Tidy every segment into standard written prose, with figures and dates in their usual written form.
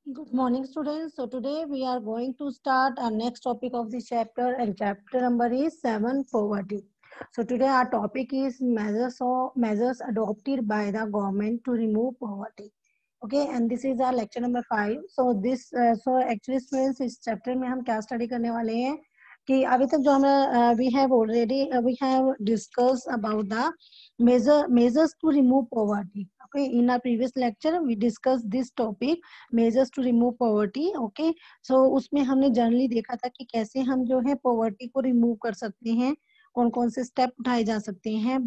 Good morning, students. So today we are going to start our next topic of this chapter, and chapter number is 7, poverty. So today our topic is measures adopted by the government to remove poverty. Okay, and this is our lecture number 5. So so actually students इस chapter में हम क्या study करने वाले हैं कि अभी तक जो हम we have discussed about the measures to remove poverty. Okay, in our previous lecture we discussed this topic, measures to remove poverty. Okay, so उसमें हमने जनरली देखा था कि कैसे हम जो है पॉवर्टी को रिमूव कर सकते हैं, कौन कौन से स्टेप उठाए जा सकते हैं.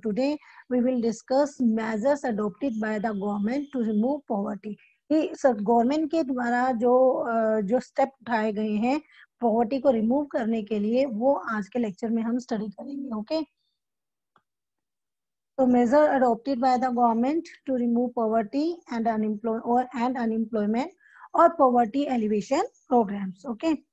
Today we will discuss measures adopted by the government to remove poverty. Government के द्वारा जो स्टेप उठाए गए हैं पॉवर्टी को रिमूव करने के लिए, वो आज के लेक्चर में हम स्टडी करेंगे. Okay, so measure adopted by the government to remove poverty and unemployment or poverty alleviation programs. Okay.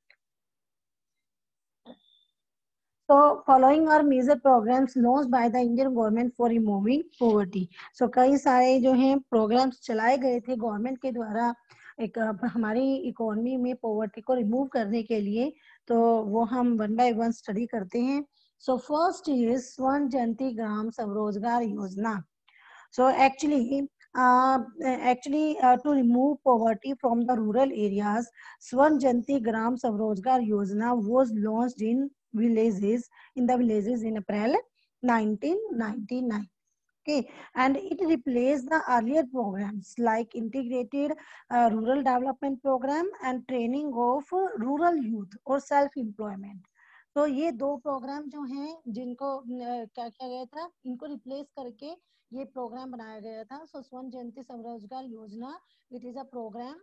So following are major programs launched by the Indian government for removing poverty. So कई सारे जो हैं programs चलाए गए थे government के द्वारा एक हमारी इकोनॉमी में पॉवर्टी को रिमूव करने के लिए. तो वो हम वन बाय वन स्टडी करते हैं. So first is स्वर्ण जयंती ग्राम स्वरोजगार योजना. So actually, to remove poverty from the rural areas, Swan Janti Gram Swarojgar Yojana was launched in the villages in April 1999. Okay, and it replaced the earlier programs like integrated rural development program and training of rural youth or self-employment. तो ये दो programme जो हैं जिनको क्या किया गया था, इनको रिप्लेस करके ये प्रोग्राम बनाया गया था. सो स्वर्ण Jayanti Swarozgar Yojana, it is a programme.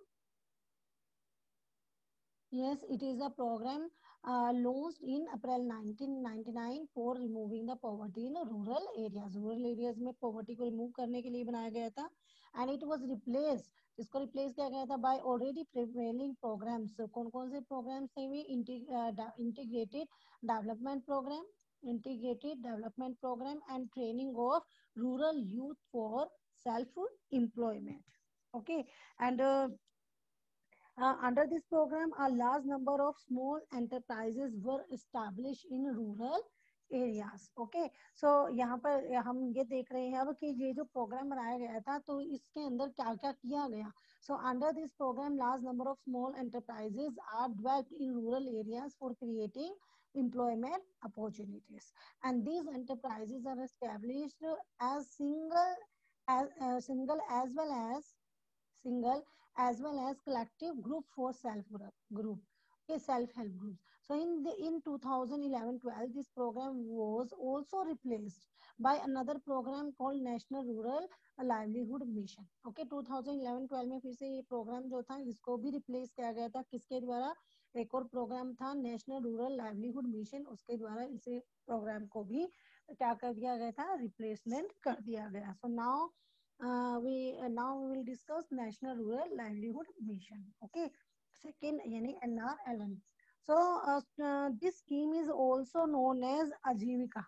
Yes, it is a program launched in April 1999 for removing the poverty in rural areas. Rural areas में poverty को remove करने के लिए बनाया गया था, and it was replaced. इसको replace किया गया था by already prevailing programs. So, कौन-कौन से programs हैं वे? Integrated development program and training of rural youth for self-employment. Okay, and under this program, a large number of small enterprises were established in rural areas. Okay, so यहाँ पर हम ये देख रहे हैं अब कि ये जो प्रोग्राम बनाया गया था तो इसके अंदर क्या क्या किया गया. So under this program, large number of small enterprises are developed in rural areas for creating employment opportunities, and these enterprises are established as single as well as collective group for self-help groups. So in 2011-12, this program was also replaced by another program called National Rural Livelihood Mission. Okay, 2011-12 में फिर से ये programme जो था इसको भी replace किया गया था. किसके द्वारा? एक और प्रोग्राम था नेशनल रूरल लाइवलीहुड मिशन, उसके द्वारा इसे प्रोग्राम को भी क्या कर दिया गया था, रिप्लेसमेंट कर दिया गया. So now we will discuss National Rural Livelihood Mission. Okay, second यानी NRLM. So this scheme is also known as Ajivika.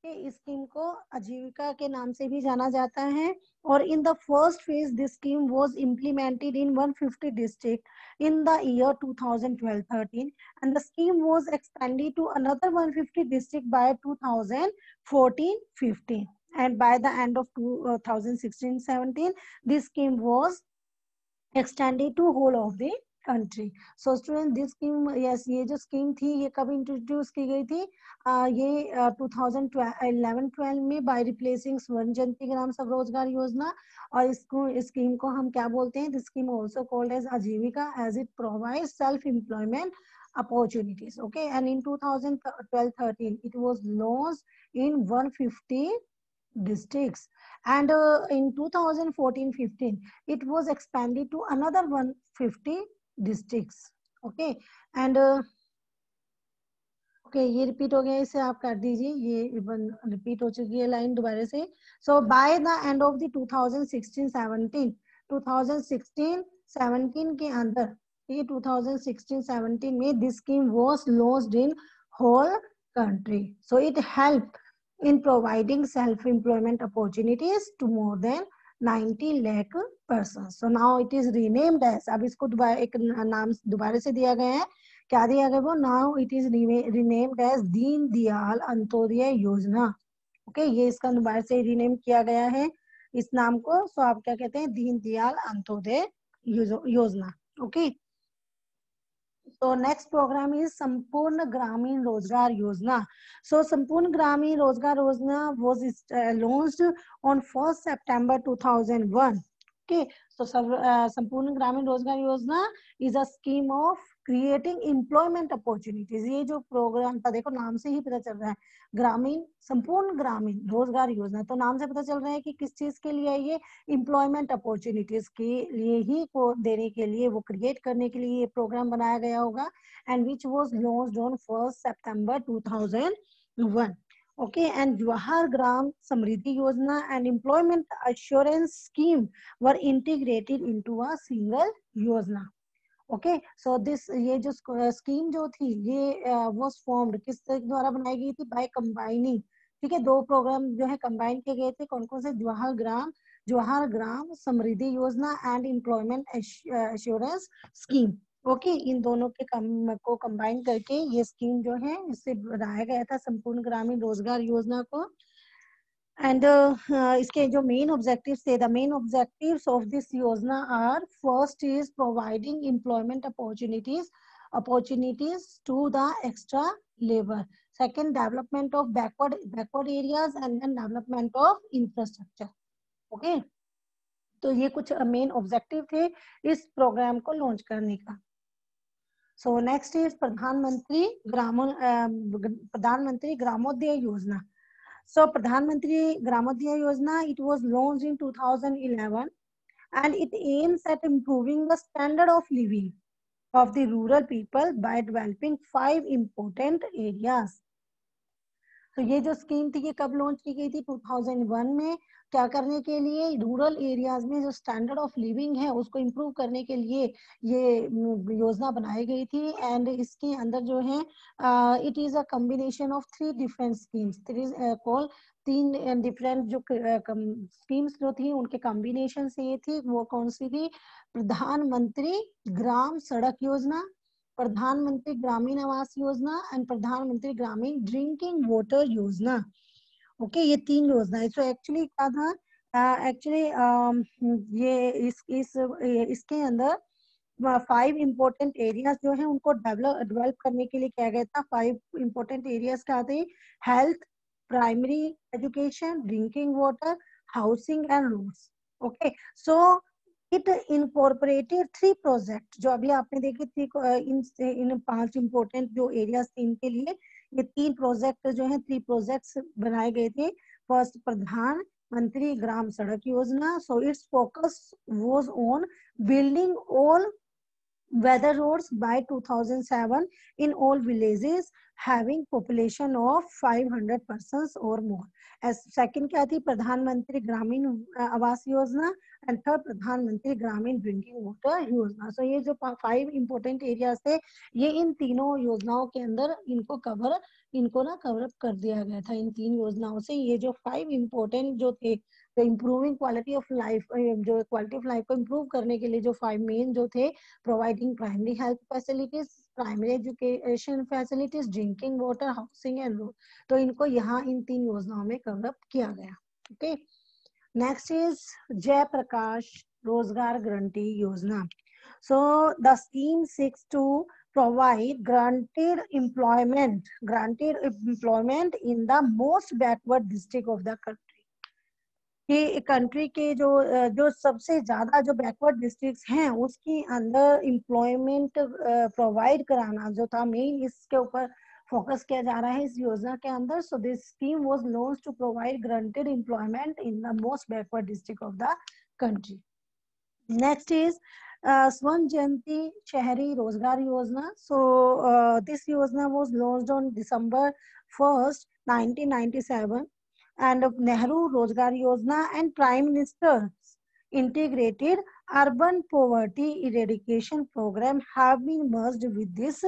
इस स्कीम को आजीविका के नाम से भी जाना जाता है. और in the first phase this scheme was implemented in 150 district in the year 2012-13 and the scheme was expanded to another 150 district by 2014-15. And by the end of 2016-17, this scheme was extended to whole of the country. So students, this scheme, yes, ये जो scheme थी ये कब introduce की गई थी? ये 2011-12 में बाय रिप्लेसिंग स्वर्ण जयंती ग्राम स्वरोजगार योजना. और इसको इस स्कीम को हम क्या बोलते हैं? This scheme also called as Aajeevika as it provides self employment opportunities. Okay, and in 2012-13 it was launched in 150 districts, and in 2014-15 it was expanded to another 150 districts. Okay, and okay, ये repeat हो गया, इसे आप कर दीजिए, ये repeat हो चुकी है लाइन दोबारा से. So by the end of the 2016-17 के अंदर, ये 2016-17 में this scheme was launched in whole country. So it help in providing self-employment opportunities to more than 90 lakh persons. So now it is renamed as, अब इसको दोबारा एक नाम दोबारा से दिया गया है, क्या दिया गया वो, now it is renamed as Deen Dayal Antyodaya योजना. ओके, ये इसका दोबारा से रीनेम किया गया है इस नाम को. सो आप क्या कहते हैं, दीन दयाल अंत्योदय योजना. Okay, so next program is Sampurna Gramin Rozgar Yojana. So Sampurna Gramin Rozgar Yojana was launched on 1st September 2001. Okay, so Sampurna Gramin Rozgar Yojana is a scheme of creating employment opportunities. ये जो programme था, देखो नाम से ही पता चल रहा है, ग्रामीण, संपूर्ण ग्रामीण रोजगार योजना, तो नाम से पता चल रहा है कि किस चीज के लिए है ये, एम्प्लॉयमेंट अपॉर्चुनिटीज के लिए ही को देने के लिए, वो क्रिएट करने के लिए ये प्रोग्राम बनाया गया होगा. And which was launched on 1st September 2001. Okay, and Jawahar Gram Samriddhi Yojana and Employment Assurance Scheme were integrated into a single Yojana. Okay, so this, ये जो स्कीम जो थी ये वाज फॉर्म्ड किस द्वारा बनाई गई थी, बाय कंबाइनिंग. ठीक है, दो प्रोग्राम जो है कंबाइन किए गए थे, कौन कौन से, Jawahar Gram Samriddhi Yojana and employment assurance scheme. Okay, इन दोनों के को कंबाइन करके ये स्कीम जो है इससे बनाया गया था संपूर्ण ग्रामीण रोजगार योजना को. एंड इसके जो मेन ऑब्जेक्टिव्स थे, the main objectives of this yojana are, first is providing employment opportunities to the extra labour. Second, development of backward areas and then development of infrastructure. Okay, तो ये कुछ मेन ऑब्जेक्टिव थे इस programme को launch करने का. सो next is प्रधानमंत्री ग्रामोदय योजना. So Pradhan Mantri Gramoddaya Yojana, it was launched in 2011 and it aims at improving the standard of living of the rural people by developing 5 important areas. तो ये जो स्कीम थी ये कब लॉन्च की गई थी, 2001 में. क्या करने के लिए, रूरल एरियाज में जो स्टैंडर्ड ऑफ लिविंग है उसको इम्प्रूव करने के लिए ये योजना बनाई गई थी. एंड इसके अंदर जो है it is a combination of 3 different schemes. Call 3 different जो स्कीम्स जो थी उनके कॉम्बिनेशन से ये थी. वो कौन सी थी, प्रधानमंत्री ग्राम सड़क योजना, प्रधानमंत्री ग्रामीण आवास योजना एंड प्रधानमंत्री ग्रामीण ड्रिंकिंग वाटर योजना. ओके, ये 3 योजना है. सो एक्चुअली क्या था, एक्चुअली ये इसके अंदर 5 इम्पोर्टेंट एरियाज जो है उनको डेवलप करने के लिए किया गया था. 5 इम्पोर्टेंट एरियाज क्या थे, health, primary education, drinking water, housing and roads. Okay, so it incorporated 3 project जो अभी आपने देखे थे, इन 5 इम्पोर्टेंट जो एरियाज थे इनके लिए ये 3 प्रोजेक्ट जो है 3 प्रोजेक्ट्स बनाए गए थे. फर्स्ट, प्रधानमंत्री ग्राम सड़क योजना. So it's focus was on building all weather roads by 2007 in all villages having population of 500 persons or more. As second क्या थी, प्रधानमंत्री ग्रामीण आवास योजना एंड थर्ड प्रधानमंत्री ग्रामीण ड्रिंकिंग वाटर योजना. सो ये जो 5 इम्पोर्टेंट एरियाज थे ये इन तीनों योजनाओं के अंदर इनको कवर अप कर दिया गया था. इन 3 योजनाओं से ये जो 5 इम्पोर्टेंट जो थे, तो इम्प्रूविंग क्वालिटी ऑफ लाइफ, जो क्वालिटी ऑफ लाइफ को इम्प्रूव करने के लिए जो 5 मेन जो थे, providing primary health facilities, primary education facilities, drinking water, housing and road, तो इनको यहाँ इन 3 योजनाओं में कवर अप किया गया. Okay, next is Jayaprakash Rozgar guarantee Yojana. So the scheme seeks to provide granted employment in the most backward district of the country. कि country के जो सबसे ज्यादा जो बैकवर्ड डिस्ट्रिक्ट्स हैं उसके अंदर एम्प्लॉयमेंट प्रोवाइड कराना जो था मेन, इसके ऊपर फोकस किया जा रहा है इस योजना के अंदर. So this scheme was launched to provide granted employment in the most backward district of the country. Next is Swarna Jayanti Shahari Rozgar Yojana. So this yojana was launched on December 1st, 1997 and Nehru Rozgar Yojana and Prime Minister's integrated urban poverty eradication program have been merged with this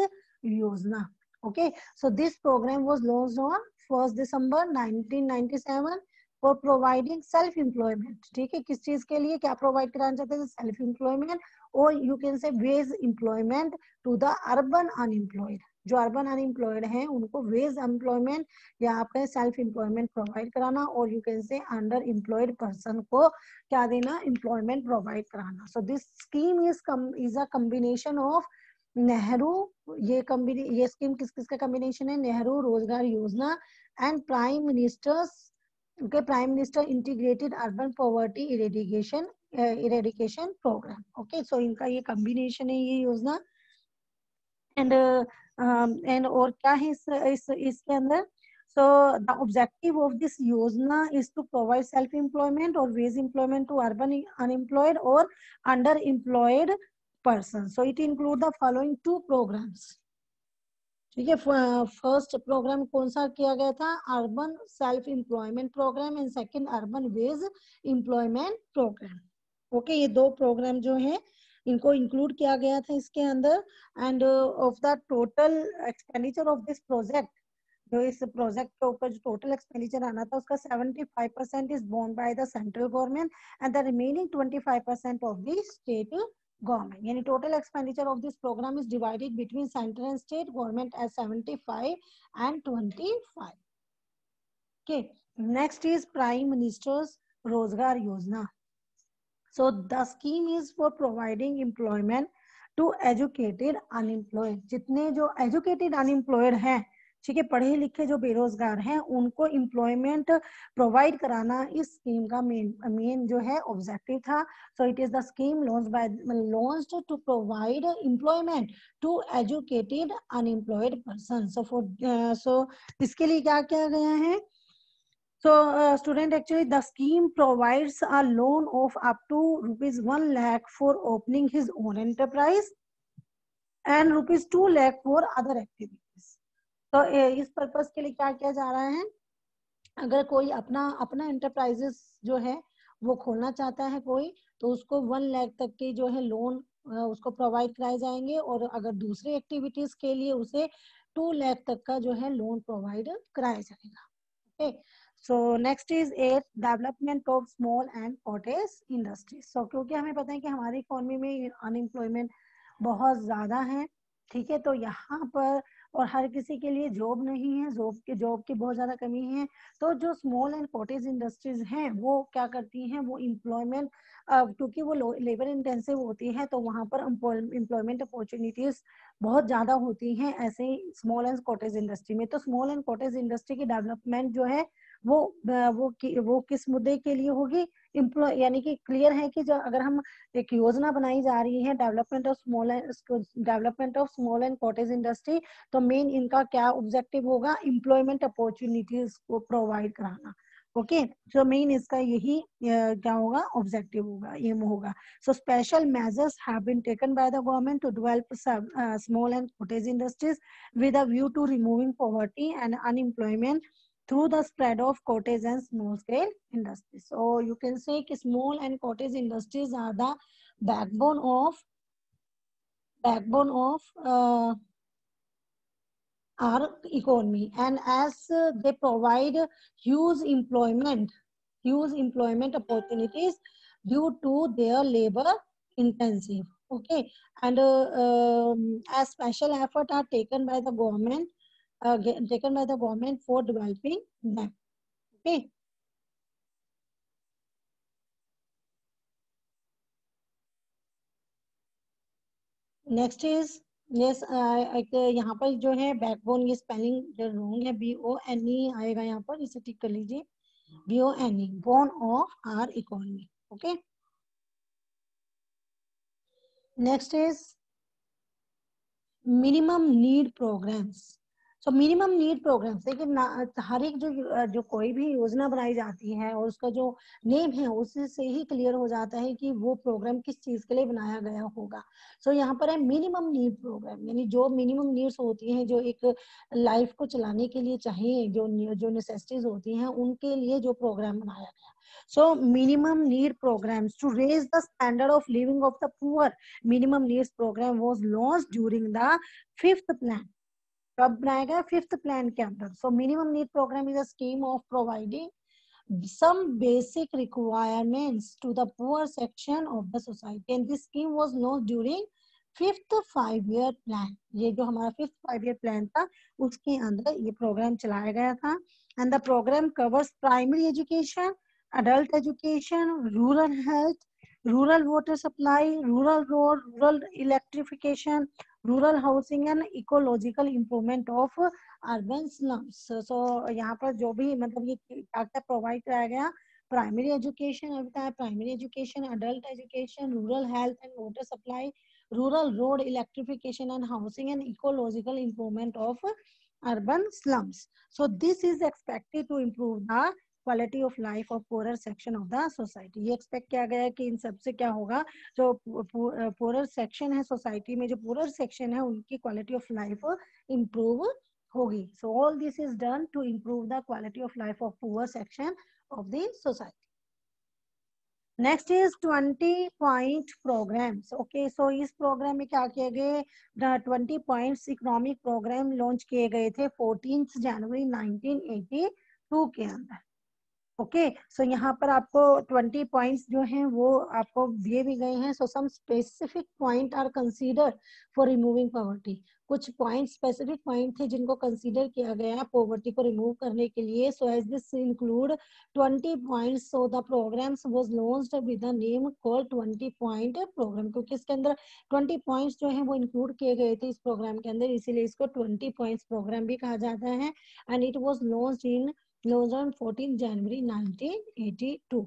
yojana. Okay, so this program was launched on 1st December 1997. For providing self employment, ठीक है, किस चीज के लिए क्या provide कराना चाहते हैं, सेल्फ एम्प्लॉयमेंट, और you can say wage employment to the urban unemployed, जो अर्बन अनएम्प्लॉयड हैं उनको वेज एम्प्लॉयमेंट या आपका सेल्फ एम्प्लॉयमेंट प्रोवाइड कराना, और यू कैन से अंडर एम्प्लॉयड पर्सन को क्या देना, एम्प्लॉयमेंट प्रोवाइड कराना. सो this scheme is a combination of Nehru, ये स्कीम किस किस का कॉम्बिनेशन है, Nehru Rozgar Yojana and prime minister's, okay, prime minister integrated urban poverty eradication programme. Okay, so इनका ये कॉम्बिनेशन है ये योजना. एंड और क्या है इसके अंदर, so the objective of this yojana is to provide self employment or wage employment to urban unemployed or underemployed persons. So it include the following two programs. ठीक है, फर्स्ट प्रोग्राम कौन सा किया गया था, urban self employment programme, and second urban wage employment programme. Okay, ये दो programme जो है इनको इंक्लूड किया गया था इसके अंदर. And of the total expenditure of this project, जो इस प्रोजेक्ट के ऊपर जो टोटल एक्सपेंडिचर आना था उसका 75% is borne by the central government and the remaining 25% of the state government. Yani total expenditure of this program is divided between central and state government as 75 and 25. Okay, next is Prime Minister's Rozgar Yojana. So the scheme is for providing employment to educated unemployed. जितने जो educated unemployed हैं, ठीक है, पढ़े लिखे जो बेरोजगार हैं, उनको एम्प्लॉयमेंट प्रोवाइड कराना इस स्कीम का मेन जो है ऑब्जेक्टिव था. So it is the scheme launched to provide employment to educated unemployed person. So इसके लिए क्या किया गया है, so student, actually the scheme provides a loan of up to rupees 1 lakh for opening his own enterprise and rupees 2 lakh for other activities. तो इस purpose के लिए क्या किया जा रहा है, अगर कोई अपना एंटरप्राइजेस जो है वो खोलना चाहता है कोई, तो उसको 1 लाख तक के जो है लोन उसको प्रोवाइड कराए जाएंगे, और अगर दूसरी एक्टिविटीज के लिए उसे 2 लाख तक का जो है लोन प्रोवाइड कराया जाएगा. Okay, so next is 8 development of small and cottage industries. So क्योंकि हमें पता है कि हमारी इकोनॉमी में अनएम्प्लॉयमेंट बहुत ज्यादा है, ठीक है, तो यहाँ पर और हर किसी के लिए जॉब नहीं है, जॉब की बहुत ज्यादा कमी है. तो जो स्मॉल एंड कॉटेज इंडस्ट्रीज हैं वो क्या करती हैं, वो एम्प्लॉयमेंट, क्योंकि वो लेबर इंटेंसिव होती है तो वहां पर एम्प्लॉयमेंट अपॉर्चुनिटीज बहुत ज्यादा होती हैं ऐसे स्मॉल एंड कॉटेज इंडस्ट्री में. तो स्मॉल एंड कॉटेज इंडस्ट्री की डेवलपमेंट जो है वो किस मुद्दे के लिए होगी, एम्प्लॉय, यानी कि क्लियर है कि जो अगर हम एक योजना बनाई जा रही है development of small and cottage industry, तो मेन इनका क्या ऑब्जेक्टिव होगा, एम्प्लॉयमेंट अपॉर्चुनिटीज को प्रोवाइड कराना. ओके, सो मेन इसका यही क्या होगा, ऑब्जेक्टिव होगा, एम होगा. So special measures have been taken by the government to develop small and cottage industries with a view to removing poverty and unemployment through the spread of cottage and small scale industries. So you can say कि small and cottage industries are the backbone of our economy, and as they provide huge employment opportunities due to their labor intensive. Okay, and as special effort are taken by the government for developing them. Okay, next is yes, यहाँ पर जो है backbone, ये spelling जो wrong है, BONE आएगा यहाँ पर, इसे टिक कर लीजिए, BONE, bone of our economy. Okay, next is minimum need programmes. So minimum need programmes, लेकिन हर एक जो कोई भी योजना बनाई जाती है और उसका जो नेम है उससे ही क्लियर हो जाता है कि वो प्रोग्राम किस चीज के लिए बनाया गया होगा. सो यहाँ पर है मिनिमम नीड प्रोग्राम, यानी जो मिनिमम नीड्स होती हैं जो एक लाइफ को चलाने के लिए चाहिए, जो नेसेसिटीज होती हैं उनके लिए जो प्रोग्राम बनाया गया. So minimum need programs to raise the standard of living of the poor. Minimum needs program was launched during the 5th plan. कब बनाया गया, 5th plan के अंदर. So minimum need program is a scheme of providing some basic requirements to the poor section of the society, and this scheme was launched during fifth 5 year plan. ये जो हमारा fifth 5 year plan था उसके अंदर ये programme चलाया गया था। And the programme covers primary education, adult education, rural health, rural water supply, rural road, rural electrification, rural housing and ecological improvement of urban slums. So यहाँ पर जो भी मतलब ये क्या प्रोवाइड कराया गया, प्राइमरी एजुकेशन अभी बताया, primary education, adult education, rural health and water supply, rural road electrification and housing and ecological improvement of urban slums. So this is expected to improve the quality of life of poorer section of the society. ये expect किया गया है कि इन सबसे क्या होगा, जो पोरर section है सोसाइटी में, जो पोरर सेक्शन है उनकी क्वालिटी ऑफ लाइफ इंप्रूव होगी। So all this is done to improve the quality of life of poor section of the society. Next is 20 point programs. Okay, so इस प्रोग्राम में क्या किए गए, 20 पॉइंट्स इकोनॉमिक प्रोग्राम लॉन्च किए गए थे 14 जनवरी 1982 के अंदर। ओके, सो यहाँ पर आपको 20 पॉइंट्स जो हैं वो आपको दिए भी गए हैं। So some specific point are consider for removing poverty. कुछ पॉइंट स्पेसिफिक पॉइंट थे जिनको कंसीडर किया गया है पॉवर्टी को रिमूव करने के लिए। So as this include 20 points, so the programmes was launched with the name called 20 point programme, क्योंकि इसके अंदर 20 पॉइंट्स जो हैं वो इंक्लूड किए गए थे इस प्रोग्राम के अंदर, इसीलिए इसको 20 पॉइंट्स प्रोग्राम भी कहा जाता है। एंड इट वाज लॉन्च्ड इन 14 जनवरी 1982।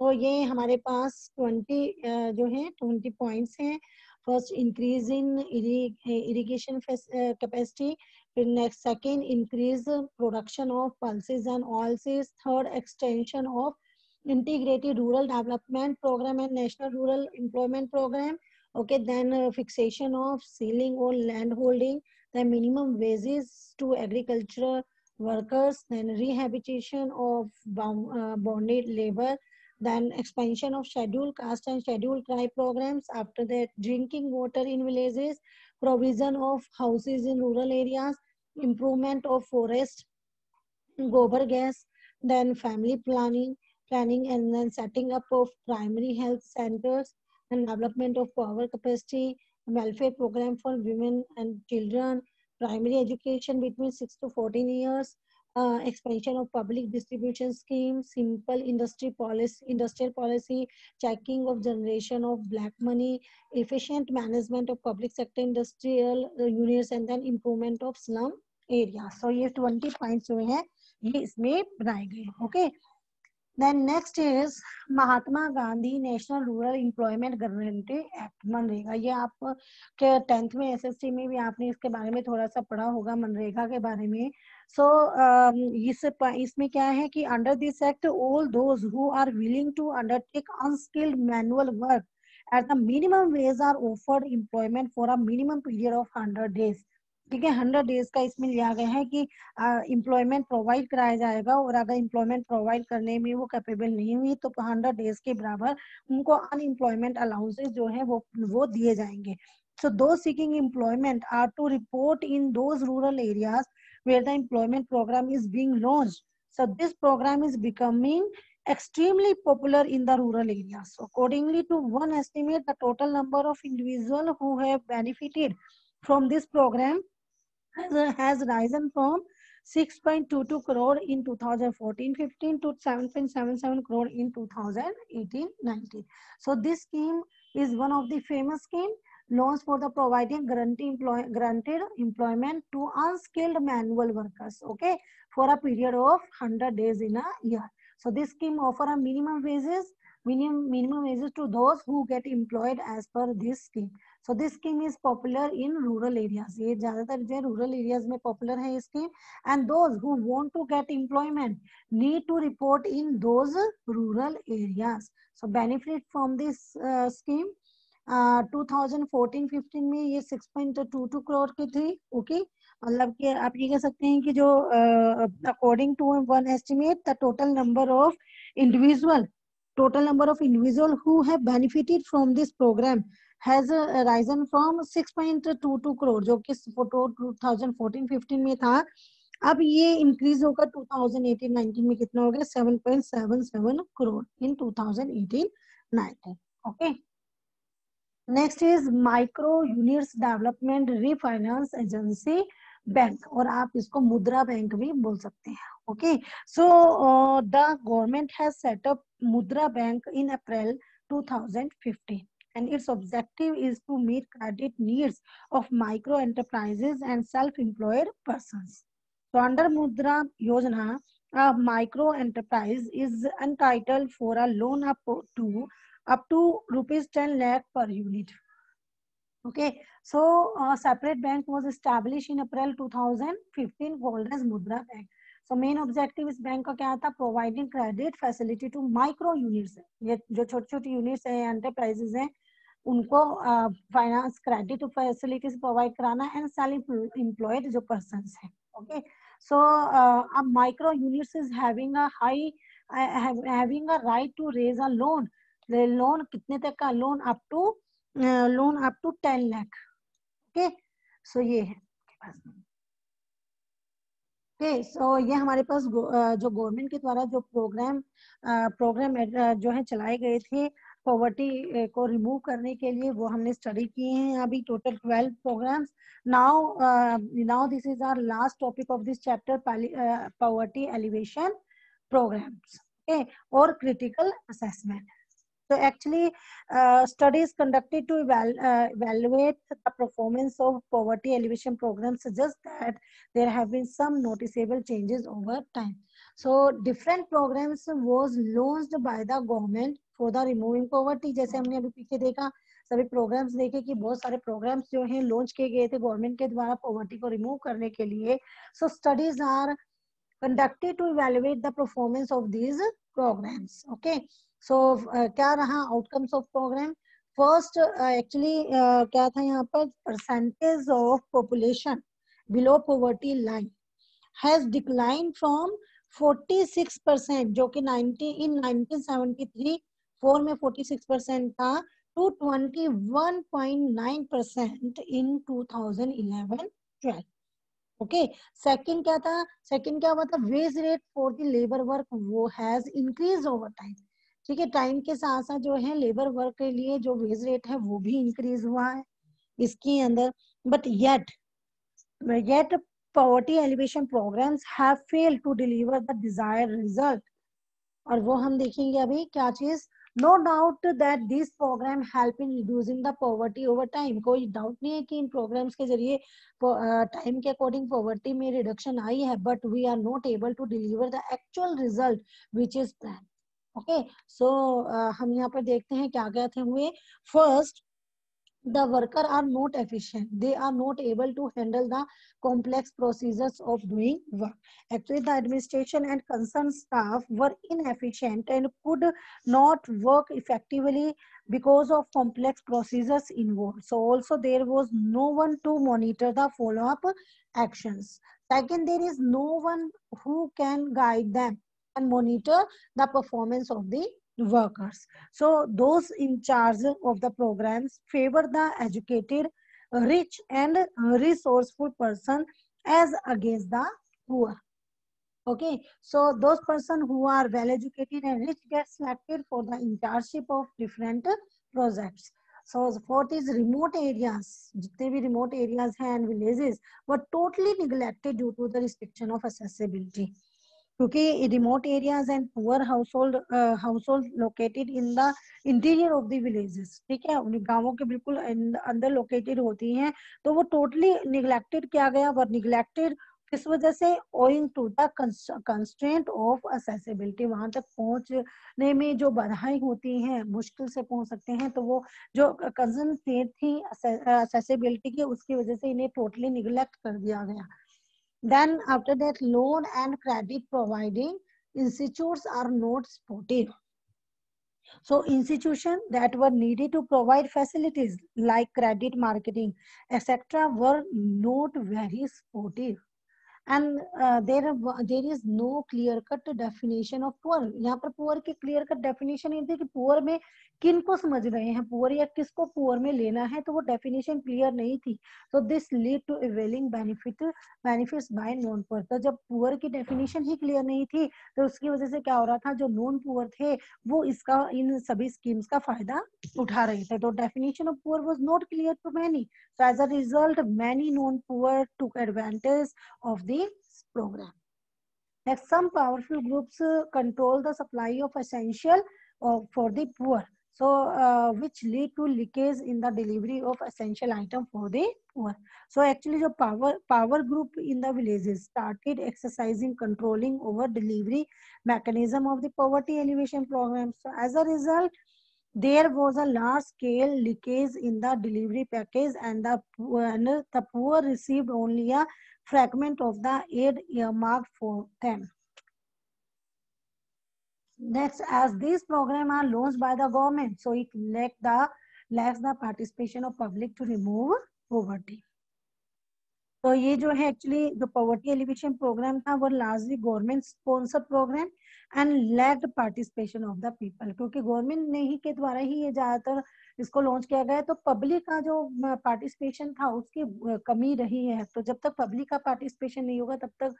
तो ये हमारे पास 20 जो है 20 पॉइंट्स हैं। First, increase in irrigation capacity, फिर next second, increase production of pulses and oils, third, extension of integrated rural development program and national rural employment program. Okay, then fixation of ceiling on land holding, then minimum wages to agricultural workers, then rehabilitation of bonded labor, then expansion of scheduled caste and scheduled tribe programs. After that, drinking water in villages, provision of houses in rural areas, improvement of forest, gobar gas, then family planning and then setting up of primary health centers and development of power capacity, welfare program for women and children, primary education between 6 to 14 years, expansion of public distribution schemes, simple industrial policy, checking of generation of black money, efficient management of public sector industrial units, and then improvement of slum area. So ये 20 points जो है ये इसमें बनाए गए। Okay, then next is Mahatma Gandhi national rural employment guarantee act, मनरेगा। ये आप के 10th में एसएसटी में भी आपने इसके बारे में थोड़ा सा पढ़ा होगा, मनरेगा के बारे में। सो इसमें क्या है कि under this act all those who are willing to undertake unskilled manual work at the minimum wage are offered employment for a minimum period of 100 days. ठीक है, 100 डेज का इसमें लिया गया है कि एम्प्लॉयमेंट प्रोवाइड कराया जाएगा, और अगर एम्प्लॉयमेंट प्रोवाइड करने में वो कैपेबल नहीं हुई तो 100 डेज के बराबर उनको अनएम्प्लॉयमेंट अलाउंसेस जो है वो दिए जाएंगे। So those seeking employment are to report in those rural areas where the employment program is being launched. So this program is becoming extremely popular in the rural areas. So accordingly to one estimate, the total number of individuals who have benefited from this program has risen from 6.22 crore in 2014-15 to 7.77 crore in 2018-19. So this scheme is one of the famous scheme launched for the providing granted employment to unskilled manual workers, okay, for a period of 100 days in a year. So this scheme offer a minimum wages to those who get employed as per this scheme. So this scheme is popular in rural areas. ये ज़्यादातर जो rural areas में popular है ये scheme. And those who want to get employment need to report in those rural areas. So benefit from this scheme. 2014-15 में ये 6.22 करोड़ की थी। ओके, मतलब कि आप ये कह सकते हैं कि जो according to one estimate the total number of individual who have benefited from this program has risen from 6.22 crore जो कि 2014-15 में था अब ये इंक्रीज होकर 2018-19 में कितना हो गया 7.77 crore in 2018-19. Okay, next is micro units development refinance agency bank, और आप इसको मुद्रा बैंक भी बोल सकते हैं. Okay, so the government has set up Mudra bank in April 2015 and its objective is to meet credit needs of micro enterprises and self-employed persons. So under Mudra Yojana, a micro enterprise is entitled for a loan up to rupees 10 lakh per unit. Okay, so a separate bank was established in April 2015 called as Mudra Bank. So main objective इस bank का क्या था? Providing credit facility to micro units. ये जो छोटी छोटी units है, enterprises हैं, उनको फाइनेंस क्रेडिट फैसिलिटीज प्रोवाइड कराना एंड सेल्फ एम्प्लॉयड जो पर्संस हैं. ओके, सो अब micro units is having a right to raise a loan. Loan कितने तक का? Loan up to 10 lakh. Okay, so ये है. ओके, सो ये हमारे पास जो गवर्नमेंट के द्वारा जो प्रोग्राम जो है चलाए गए थे पॉवर्टी को रिमूव करने के लिए, वो हमने स्टडी किए हैं अभी total 12 programs. Now this is our last topic of this chapter, poverty elevation programs. Okay, और critical assessment. So actually, studies conducted to evaluate the performance of poverty alleviation programs suggest that there have been some noticeable changes over time. So different programs was launched by the government for the removing poverty. जैसे हमने अभी पीछे देखा, सभी programmes देखे कि बहुत सारे प्रोग्राम्स जो हैं लॉन्च किए गए थे गवर्नमेंट के द्वारा पॉवर्टी को रिमूव करने के लिए. So studies are conducted to evaluate the performance of these programs. Okay, so क्या रहा outcomes of program? First actually क्या था यहाँ पर? percentage of population below poverty line has declined from 46% जो कि 1973 4 में 46% था to 21.9% in 2011-12. ओके, सेकंड क्या था? सेकंड क्या हुआ था? Wage rate for the labour work वो हैज इंक्रीज ओवर टाइम. ठीक है, टाइम के साथ साथ जो है लेबर वर्क के लिए जो वेज रेट है वो भी इंक्रीज हुआ है इसके अंदर. But yet poverty elevation programs have failed to deliver the desired result. और वो हम देखेंगे अभी क्या चीज. No doubt that this program help in reducing the poverty over time. कोई डाउट नहीं है कि इन प्रोग्राम्स के जरिए टाइम के अकॉर्डिंग पॉवर्टी में रिडक्शन आई है, but we are not able to deliver the actual result which is plan. Okay, so हम यहाँ पर देखते हैं क्या क्या थे हुए. First, the worker are not efficient. They are not able to handle the complex procedures of doing work. Actually, the administration and concerned staff were inefficient and could not work effectively because of complex procedures involved. So also there was no one to monitor the follow-up actions. Second, there is no one who can guide them and monitor the performance of the workers. So those in charge of the programs favor the educated, rich and resourceful person as against the poor. Okay, so those person who are well educated and rich get selected for the internship of different projects. So fourth is remote areas. जितने भी remote areas हैं and villages were totally neglected due to the restriction of accessibility. क्योंकि remote areas and poor household located in the interior of the villages, ठीक है, उन गांवों के बिल्कुल अंदर लोकेटेड होती हैं, तो वो टोटली निगलेक्टेड किया गया. और निगलेक्टेड किस वजह से? Owing to the constraint of accessibility. वहां तक पहुंचने में जो बाधाएं होती हैं, मुश्किल से पहुंच सकते हैं, तो वो जो कंसर्न थी असेसिबिलिटी की, उसकी वजह से इन्हें टोटली निगलेक्ट कर दिया गया. Then after that, loan and credit providing institutes are not supportive. So institutions that were needed to provide facilities like credit marketing, etc. were not very supportive. And there is no clear cut definition of poor. यहाँ पर poor की clear cut definition नहीं थी कि poor में किन को समझ रहे हैं पुअर या किसको पुअर में लेना है, तो वो डेफिनेशन क्लियर नहीं थी। तो this lead to availing benefits by non poor. तो जब पुअर की डेफिनेशन ही क्लियर नहीं थी तो उसकी वजह से क्या हो रहा था, जो नॉन पुअर थे वो इसका इन सभी स्कीम्स का फायदा उठा रहे थे। तो definition of poor was not clear to many, so as a result many known poor took advantage of this program. Next, some powerful groups control the supply of essential for the poor, so which lead to leakage in the delivery of essential item for the poor. So actually the power group in the villages started exercising controlling over delivery mechanism of the poverty alleviation program. So as a result there was a large scale leakage in the delivery package, and the poor received only a fragment of the aid earmarked for them. Next, as these programs are launched by the government, so it lacks the participation of public to remove poverty. तो ये जो है actually जो poverty alleviation programme था वो largely government sponsor programme and lacked participation of the people, क्योंकि government ने ही के द्वारा ही ये ज्यादातर इसको लॉन्च किया गया है, तो पब्लिक का जो पार्टिसिपेशन था उसकी कमी रही है। तो जब तक पब्लिक का पार्टिसिपेशन नहीं होगा तब तक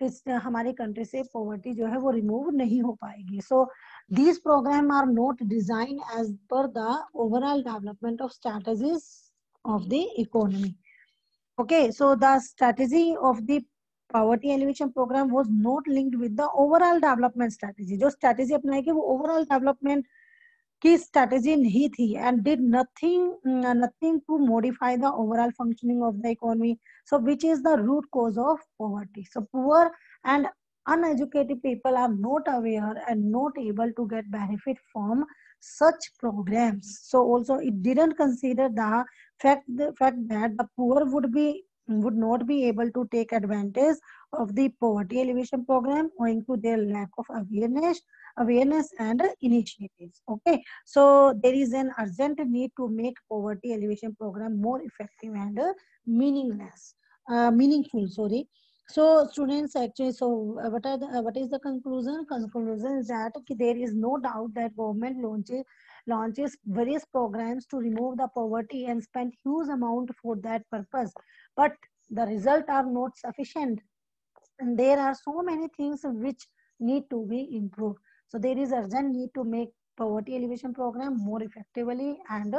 इस हमारी कंट्री से पॉवर्टी जो है वो रिमूव नहीं हो पाएगी। So these programme are not design as per the overall development of strategies of the economy. Okay, so the strategy of the poverty alleviation program was not linked with the overall development strategy. जो strategy अपनाएगी वो overall development की strategy नहीं थी, and did nothing to modify the overall functioning of the economy. So which is the root cause of poverty. So poor and uneducated people are not aware and not able to get benefit from such programs. So also it didn't consider the fact that the poor would not be able to take advantage of the poverty alleviation program owing to their lack of awareness and initiatives. Okay, so there is an urgent need to make poverty alleviation program more effective and meaningful. Sorry. So students actually, so what is the conclusion? Conclusion is that there is no doubt that government launches various programs to remove the poverty and spend huge amount for that purpose, but the results are not sufficient, and there are so many things which need to be improved. So there is urgent need to make poverty alleviation program more effectively and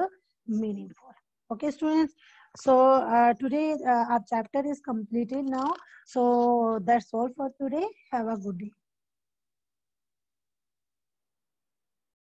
meaningful. Okay, students. So today our chapter is completed now. So that's all for today. Have a good day.